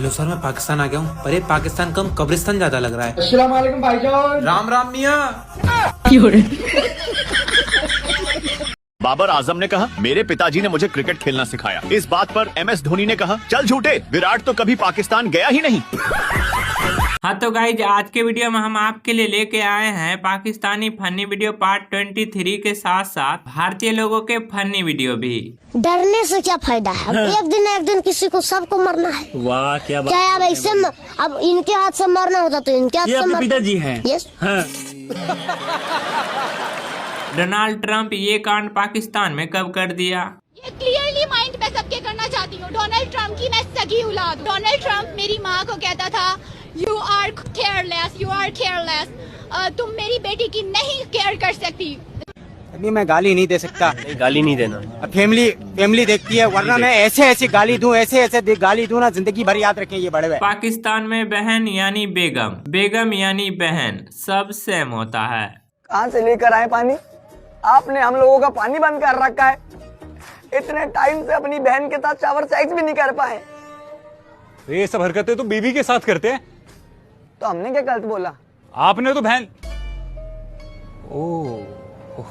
Hello sir, मैं पाकिस्तान आ गया हूँ। पर ये पाकिस्तान कम कब्रिस्तान ज्यादा लग रहा है। अस्सलाम वालेकुम भाईजान। राम राम मियाँ। बाबर आजम ने कहा, मेरे पिताजी ने मुझे क्रिकेट खेलना सिखाया। इस बात पर MS धोनी ने कहा, चल झूठे, विराट तो कभी पाकिस्तान गया ही नहीं। हाँ तो गाइज, आज के वीडियो में हम आपके लिए लेके आए हैं पाकिस्तानी फनी वीडियो पार्ट 23 के साथ साथ भारतीय लोगों के फनी वीडियो भी। डरने से क्या फायदा है? एक दिन किसी को सबको मरना है। वाह क्या बात। क्या अब ऐसे अब इनके हाथ से मरना होता तो इनके हाथ से पिताजी हैं। यस। डोनाल्ड ट्रंप ये कांड पाकिस्तान में कब कर दिया? ये क्लियरली माइंड में सबके करना चाहती हूँ। डोनाल्ड ट्रंप की मैं सगी औलाद। डोनाल्ड ट्रंप मेरी माँ को कहता था you are careless, you are careless, तुम मेरी बेटी की नहीं केयर कर सकती। अभी मैं गाली नहीं दे सकता। गाली नहीं देना। फैमिली देखती है, वरना मैं ऐसे गाली दूं, ऐसे गाली दूं ना, जिंदगी भर याद रखें ये बड़े भाई। पाकिस्तान में बहन यानी बेगम, बेगम यानी बहन सब सेम होता है। कहाँ से लेकर आए पानी? आपने हम लोगों का पानी बंद कर रखा है। इतने टाइम से अपनी बहन के साथ शावर सेक्स भी नहीं कर पाए। ये सब हरकतें तो बीवी के साथ करते हैं। तो हमने क्या गलत बोला? आपने तो बहन। ओह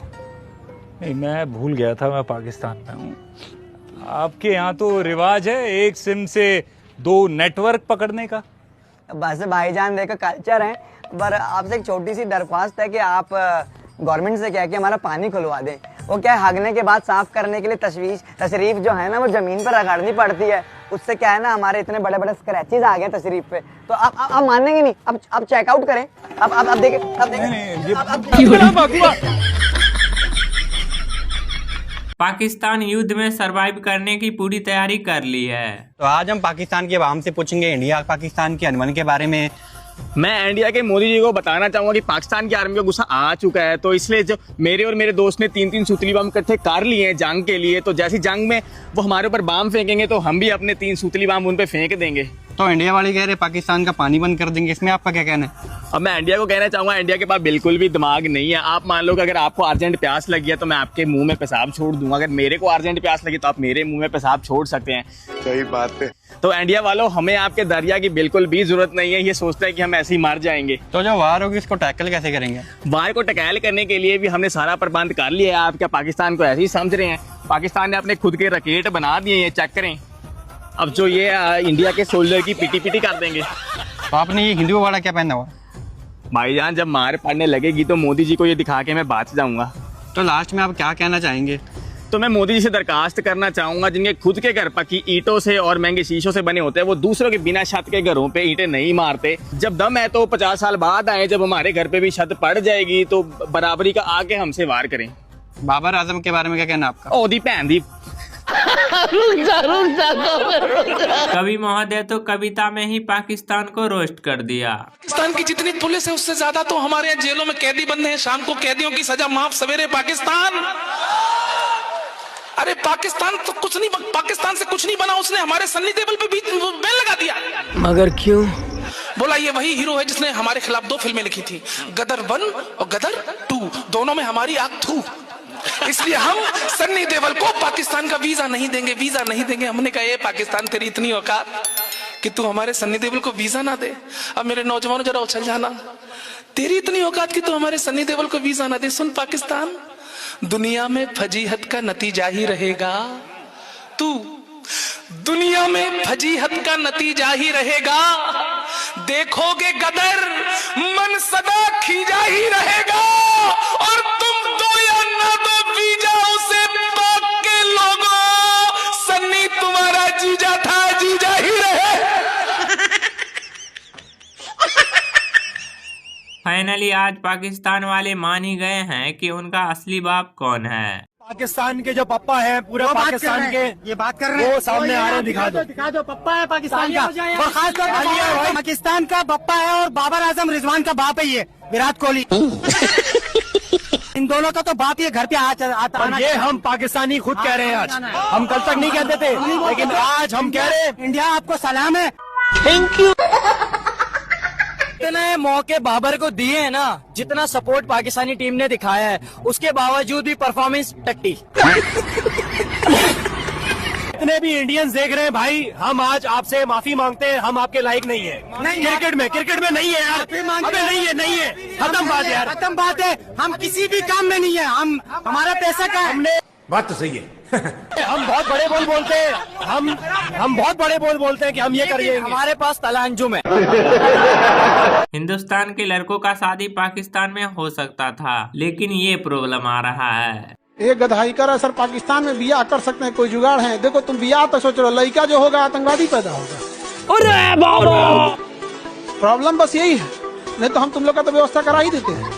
नहीं, मैं भूल गया था मैं पाकिस्तान में हूँ। आपके यहाँ तो रिवाज है एक सिम से 2 नेटवर्क पकड़ने का। बस भाईजान देखो कल्चर है। पर आपसे एक छोटी सी दरख्वास्त है कि आप गवर्नमेंट से कह के हमारा पानी खुलवा दें। वो क्या है, हगने के बाद साफ करने के लिए तशरीफ जो है ना, वो जमीन पर रगड़नी पड़ती है। उससे क्या है ना, हमारे इतने बड़े बड़े स्क्रैचेस आ गए तशरीफ पे। तो आप मानेंगे नहीं। अब चेकआउट करें। अब देखें। पाकिस्तान युद्ध में सरवाइव करने की पूरी तैयारी कर ली है। तो आज हम पाकिस्तान के अवाम से पूछेंगे इंडिया पाकिस्तान के अनबन के बारे में। मैं इंडिया के मोदी जी को बताना चाहूंगा कि पाकिस्तान की आर्मी का गुस्सा आ चुका है। तो इसलिए जो मेरे और मेरे दोस्त ने 3 सूतली बम इकट्ठे कर लिए हैं जंग के लिए, तो जैसी जंग में वो हमारे ऊपर बम फेंकेंगे तो हम भी अपने 3 सूतली बम उन पे फेंक देंगे। तो इंडिया वाले कह रहे पाकिस्तान का पानी बंद कर देंगे, इसमें आपका क्या कहना है? अब मैं इंडिया को कहना चाहूंगा, इंडिया के पास बिल्कुल भी दिमाग नहीं है। आप मान लो कि अगर आपको अर्जेंट प्यास लगी है तो मैं आपके मुंह में पेशाब छोड़ दूंगा। अगर मेरे को अर्जेंट प्यास लगी तो आप मेरे मुंह में पेशाब छोड़ सकते हैं। सही बात है। तो इंडिया वालों, हमें आपके दरिया की बिल्कुल भी जरूरत नहीं है। ये सोचते हैं कि हम ऐसे ही मर जाएंगे। तो जो वार होगी इसको टैकल कैसे करेंगे? वार को टैकल करने के लिए भी हमने सारा प्रबंध कर लिया है। आप क्या पाकिस्तान को ऐसे ही समझ रहे हैं? पाकिस्तान ने अपने खुद के रकेट बना दिए हैं, चेक करें। अब जो ये इंडिया के सोल्जर की पीटी कर देंगे। तो आपने ये हिंदुओं वाला क्या पहना हुआ? भाईजान, जब मार पड़ने लगेगी तो मोदी जी को ये दिखा के मैं बच जाऊंगा। तो लास्ट में आप क्या कहना चाहेंगे? तो मैं मोदी जी से दरखास्त करना चाहूंगा, जिनके खुद के घर पक्की ईंटों से और महंगे शीशों से बने होते हैं, वो दूसरों के बिना छत के घरों पे ईंटें नहीं मारते। जब दम है तो 50 साल बाद आए, जब हमारे घर पे भी छत पड़ जाएगी तो बराबरी का आके हमसे वार करें। बाबर आजम के बारे में क्या कहना आपका? ओदी भैन दी। कवि महोदय तो कविता में ही पाकिस्तान को रोस्ट कर दिया। पाकिस्तान की जितनी पुलिस है उससे ज्यादा तो हमारे यहाँ जेलों में कैदी बंद हैं। शाम को कैदियों की सजा माफ, सवेरे पाकिस्तान। अरे पाकिस्तान तो कुछ नहीं, पाकिस्तान से कुछ नहीं बना। उसने हमारे सन्नी देओल पे भी बैन लगा दिया। मगर क्यों? बोला ये वही हीरो है जिसने हमारे खिलाफ 2 फिल्में लिखी थी, गदर 1 और गदर 2। दोनों में हमारी आंख थू। इसलिए हम सन्नी देओल को पाकिस्तान का वीजा नहीं देंगे। हमने कहा ये पाकिस्तान, तेरी इतनी औकात कि तू हमारे सन्नी देओल को वीजा ना दे। अब मेरे नौजवानों जरा उछल जाना, तेरी इतनी औकात कि तू हमारे सन्नी देओल को वीजा ना दे। सुन पाकिस्तान, दुनिया में फजीहत का नतीजा ही रहेगा। तू दुनिया में फजीहत का नतीजा ही रहेगा। देखोगे गदर, मन सदा खींचा ही रहेगा। और तुम दो या ना दो वीजा उसे पाक के लोगों, सन्नी तुम्हारा जीजा था, जीजा ही रहे। फाइनली आज पाकिस्तान वाले मान ही गए हैं कि उनका असली बाप कौन है। पाकिस्तान के जो पप्पा है, पूरे पाकिस्तान के ये बात कर रहे हैं, वो सामने आ रहे हैं। दिखा दो पप्पा है पाकिस्तान का, और खासतौर पाकिस्तान का पप्पा है। और बाबर आजम रिजवान का बाप है ये विराट कोहली। इन दोनों का तो बाप ये घर पे आता। ये हम पाकिस्तानी खुद कह रहे हैं आज। हम कल तक नहीं कहते थे, लेकिन आज हम कह रहे हैं। इंडिया आपको सलाम है, थैंक यू। इतने मौके बाबर को दिए हैं ना, जितना सपोर्ट पाकिस्तानी टीम ने दिखाया है, उसके बावजूद भी परफॉर्मेंस टट्टी। जितने भी इंडियंस देख रहे हैं भाई, हम आज आपसे माफी मांगते हैं, हम आपके लायक नहीं है। क्रिकेट में नहीं है यार, अबे नहीं है, खत्म बात है यार, खत्म बात है। हम किसी भी काम में नहीं है, हम हमारा पैसा का हमने बात तो सही है। हम बहुत बड़े बोल बोलते हैं, हम बहुत बड़े बोल बोलते हैं कि हम ये करेंगे, हमारे पास तलांजुम है। हिंदुस्तान के लड़कों का शादी पाकिस्तान में हो सकता था, लेकिन ये प्रॉब्लम आ रहा है। एक गधाई कर सर, पाकिस्तान में बिया कर सकते हैं, कोई जुगाड़ है? देखो तुम बिया तो सोच रहे हो, लड़का जो होगा आतंकवादी पैदा होगा। अरे बाबा, प्रॉब्लम बस यही है, नहीं तो हम तुम लोग का तो व्यवस्था करा ही देते हैं।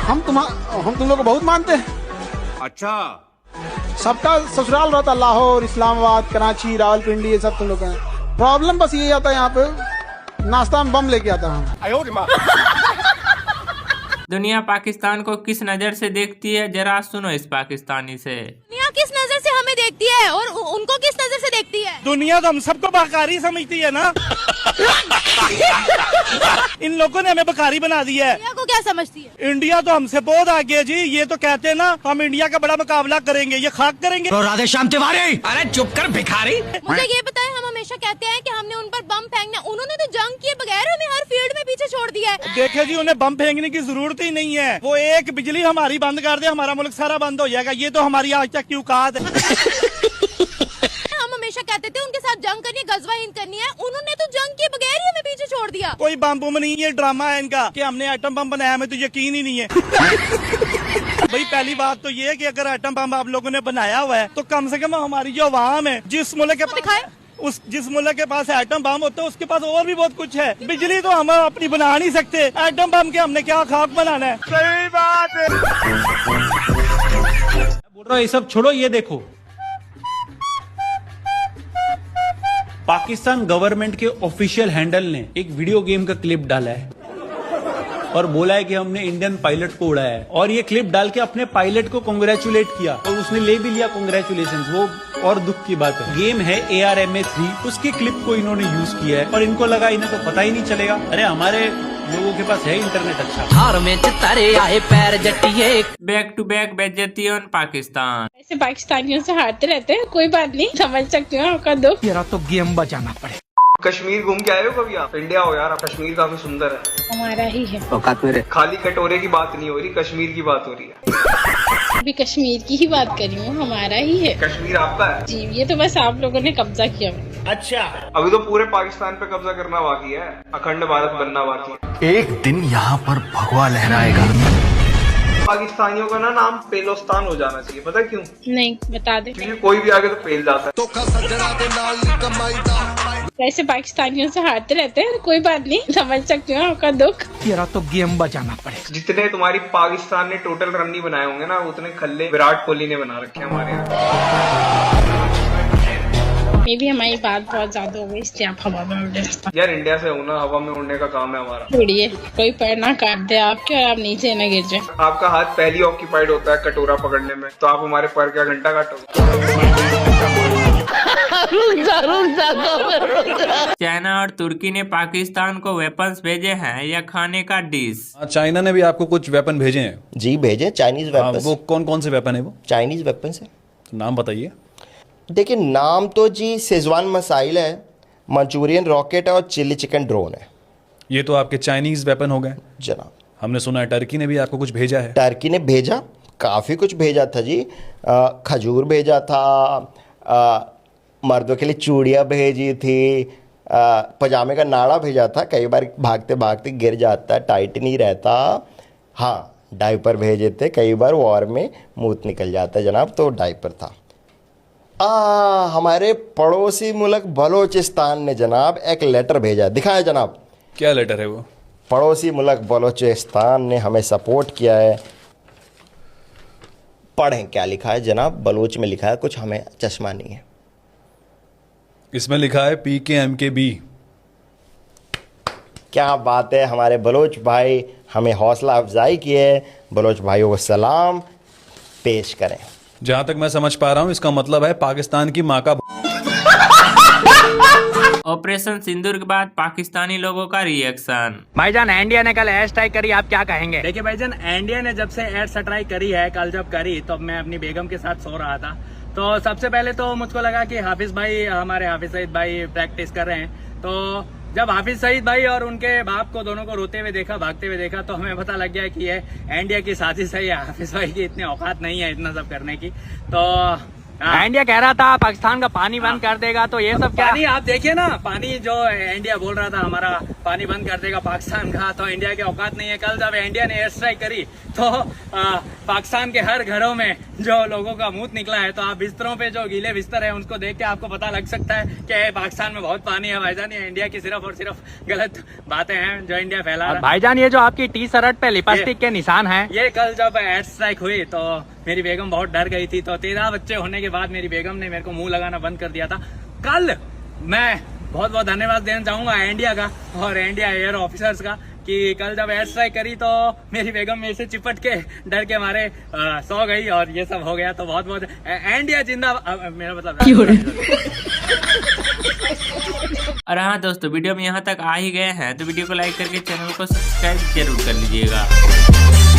हम तुम लोग को बहुत मानते हैं। अच्छा, सबका ससुराल रहता लाहौर, इस्लामाबाद, कराची, रावलपिंडी, ये सब तुम लोग का। प्रॉब्लम बस यही आता है, यहाँ पे नाश्ता में बम लेके आता हूँ। दुनिया पाकिस्तान को किस नजर से देखती है, जरा सुनो इस पाकिस्तानी से। दुनिया किस नजर से हमें देखती है और उनको किस नजर से देखती है? दुनिया तो हम सबको बकारी समझती है ना। इन लोगों ने हमें बकारी बना दिया है। दुनिया को क्या समझती है? इंडिया तो हमसे बहुत आगे है जी। ये तो कहते हैं ना, हम इंडिया का बड़ा मुकाबला करेंगे, ये खाक करेंगे। तो राधे श्याम तिवारी, अरे चुप कर भिखारी। मुझे ये बताएं, हम हमेशा कहते हैं कि हमने उन पर बम फेंकना, उन्होंने तो जंग किए बगैर हमें हर फील्ड में पीछे छोड़ दिया है। देखे जी, उन्हें बम फेंकने की जरूरत ही नहीं है। वो एक बिजली हमारी बंद कर दे, हमारा मुल्क सारा बंद हो जाएगा। ये तो हमारी आज तक की औकात है। हम हमेशा कहते थे उनके साथ जंग करनी है, गजवा हिंद करनी है, उन्होंने तो जंग किए बगैर ही हमें पीछे छोड़ दिया। कोई बम बुम नहीं है, ड्रामा है इनका कि हमने एटम बम बनाया, हमें तो यकीन ही नहीं है। भाई पहली बात तो ये है कि अगर एटम बम आप लोगों ने बनाया हुआ है, तो कम से कम हमारी जो अवाम है, जिस मुल्क के पास एटम बम होता है, उसके पास और भी बहुत कुछ है। बिजली तो हम अपनी बना नहीं सकते, एटम बम के हमने क्या खाक बनाना है। सही बात है। बोल रहा हूँ, ये सब छोड़ो, ये देखो पाकिस्तान गवर्नमेंट के ऑफिशियल हैंडल ने एक वीडियो गेम का क्लिप डाला है और बोला है कि हमने इंडियन पायलट को उड़ाया है, और ये क्लिप डाल के अपने पायलट को कांग्रेचुलेट किया और उसने ले भी लिया कांग्रेचुलेशंस। वो और दुख की बात है, गेम है ARMA 3, उसकी क्लिप को इन्होंने यूज किया है और इनको लगा इन्हें तो पता ही नहीं चलेगा। अरे हमारे लोगों के पास है इंटरनेट अच्छा। हार में तारे आए पैर जटिए। बैक टू बैक बेइज्जती ऑन पाकिस्तान। ऐसे पाकिस्तानियों से हारते रहते हैं, कोई बात नहीं, समझ सकती हूँ आपका दुख। मेरा तो गेम बचाना पड़े। कश्मीर घूम के आए हो कभी आप? इंडिया हो यार, कश्मीर काफी सुंदर है। हमारा ही है। औकात मेरे। खाली कटोरे की बात नहीं हो रही, कश्मीर की बात हो रही है। अभी कश्मीर की ही बात कर रही हूँ, हमारा ही है। कश्मीर आपका है जी, ये तो बस आप लोगों ने कब्जा किया। अच्छा, अभी तो पूरे पाकिस्तान पे कब्जा करना बाकी है, अखंड भारत बनना बाकी है। एक दिन यहाँ पर भगवा लहराएगा। पाकिस्तानियों का ना नाम पेलोस्तान हो जाना चाहिए, पता क्यों? नहीं, बता दे। क्योंकि कोई भी आगे तो पेल जाता है। ऐसे पाकिस्तानियों से हारते रहते हैं, कोई बात नहीं, समझ सकती हूँ आपका दुख। मेरा तो गेम बचाना पड़े। जितने तुम्हारी पाकिस्तान ने टोटल रन नहीं बनाए होंगे ना, उतने खल्ले विराट कोहली ने बना रखे हमारे यहाँ। मे भी हमारी बात बहुत ज्यादा हो गई, इसलिए आप हवा में उड़ रहे। यार इंडिया से होना, हवा में उड़ने का काम है हमारा। उड़िए, कोई पैर ना काट दे आपके और आप नीचे न गिर जाए। आपका हाथ पहली ऑक्यूपाइड होता है कटोरा पकड़ने में, तो आप हमारे पैर क्या घंटा काटोगे? चाइना और तुर्की ने पाकिस्तान को वेपन्स भेजे हैं या खाने का डिश? चाइना ने भी आपको कुछ वेपन भेजे हैं? जी भेजे, चाइनीज वेपन्स। वो कौन कौन से वेपन है? वो चाइनीज वेपन्स है। नाम बताइए। देखिए, नाम तो जी शेजवान मिसाइल है, मंचूरियन रॉकेट है और चिली चिकन ड्रोन है। ये तो आपके चाइनीज वेपन हो गए जनाब। हमने सुना है टर्की ने भी आपको कुछ भेजा है। टर्की ने भेजा, काफ़ी कुछ भेजा था जी। खजूर भेजा था, मर्दों के लिए चूड़ियाँ भेजी थी, पजामे का नाड़ा भेजा था, कई बार भागते भागते गिर जाता, टाइट नहीं रहता। हाँ, डायपर भेजे थे, कई बार वॉर में मूत निकल जाता जनाब, तो डायपर था। हमारे पड़ोसी मुल्क बलोचिस्तान ने जनाब एक लेटर भेजा, दिखाया जनाब। क्या लेटर है वो? पड़ोसी मुल्क बलोचिस्तान ने हमें सपोर्ट किया है। पढ़ें क्या लिखा है जनाब, बलोच में लिखा है कुछ, हमें चश्मा नहीं है। इसमें लिखा है PKMKB। क्या बात है, हमारे बलोच भाई हमें हौसला अफजाई की है। बलोच भाइयों को सलाम पेश करें। जहां तक मैं समझ पा रहा हूं, इसका मतलब है पाकिस्तान की माँ का ऑपरेशन सिंदूर के बाद पाकिस्तानी लोगों का रिएक्शन। भाईजान इंडिया ने कल एयर स्ट्राइक करी, आप क्या कहेंगे? देखिए भाईजान, इंडिया ने जब से एयर स्ट्राइक करी है, कल जब करी तो मैं अपनी बेगम के साथ सो रहा था, तो सबसे पहले तो मुझको लगा कि हाफिज भाई, हमारे हाफिज सईद भाई प्रैक्टिस कर रहे हैं। तो जब हाफिज सईद भाई और उनके बाप को दोनों को रोते हुए देखा, भागते हुए देखा, तो हमें पता लग गया कि ये इंडिया की साजिश है, हाफिज भाई की इतनी औकात नहीं है इतना सब करने की। तो इंडिया कह रहा था पाकिस्तान का पानी बंद कर देगा, तो ये सब क्या? पानी आप देखिए ना, पानी जो इंडिया बोल रहा था हमारा पानी बंद कर देगा पाकिस्तान का, तो इंडिया की औकात नहीं है। कल जब इंडिया ने एयर स्ट्राइक करी तो पाकिस्तान के हर घरों में जो लोगों का मुंह निकला है, तो आप बिस्तरों पे जो गीले बिस्तर है उनको देख के आपको पता लग सकता है कि पाकिस्तान में बहुत पानी है। भाईजान, ये इंडिया की सिर्फ और सिर्फ गलत बातें हैं जो इंडिया फैला रहा है। भाईजान, ये जो आपकी टी शर्ट पे लिपस्टिक के निशान हैं, ये कल जब एयर स्ट्राइक हुई तो मेरी बेगम बहुत डर गई थी। तो 13 बच्चे होने के बाद मेरी बेगम ने मेरे को मुंह लगाना बंद कर दिया था। कल मैं बहुत बहुत धन्यवाद देना चाहूंगा इंडिया का और इंडिया एयर ऑफिसर्स का कि कल जब एयर स्ट्राइक करी तो मेरी बेगम मेरे से चिपट के डर के मारे सो गई और ये सब हो गया। तो बहुत बहुत इंडिया जिंदाबाद, मेरा मतलब। और हाँ दोस्तों, वीडियो में यहाँ तक आ ही गए हैं तो वीडियो को लाइक करके चैनल को सब्सक्राइब जरूर कर लीजिएगा।